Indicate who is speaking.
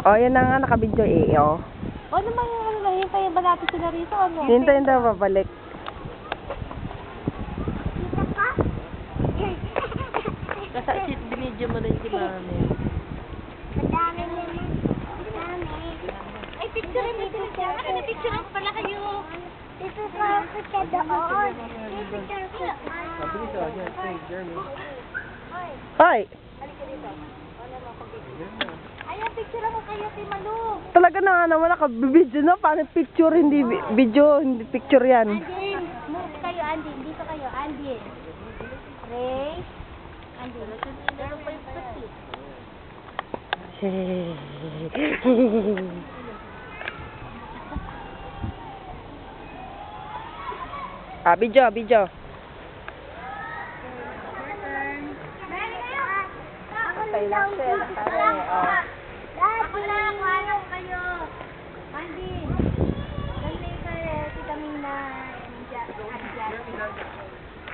Speaker 1: Oh, yan na nga, nakabidyo eh, oh.
Speaker 2: O naman yung ano, hintayin ba natin sila rito? Ano?
Speaker 1: Hintayin daw babalik.
Speaker 2: Kasi binidyo mo rin si Mami.
Speaker 3: Madami naman. Madami.
Speaker 2: Ay, picture mo sila dyan. Ano, picture mo pala kayo.
Speaker 3: Dito sa kita doon. Picture ko.
Speaker 1: Hoy!
Speaker 2: Ayun, picture mo kayo, Timalu.
Speaker 1: Talaga na nga naman, nakabidyo na. Paano picture, hindi video, hindi picture yan.
Speaker 3: Andin, move kayo, Andin. Dito kayo, Andin. Ray. Andin. Meron pa yung pati.
Speaker 1: Video, video.
Speaker 3: Okay lang siya.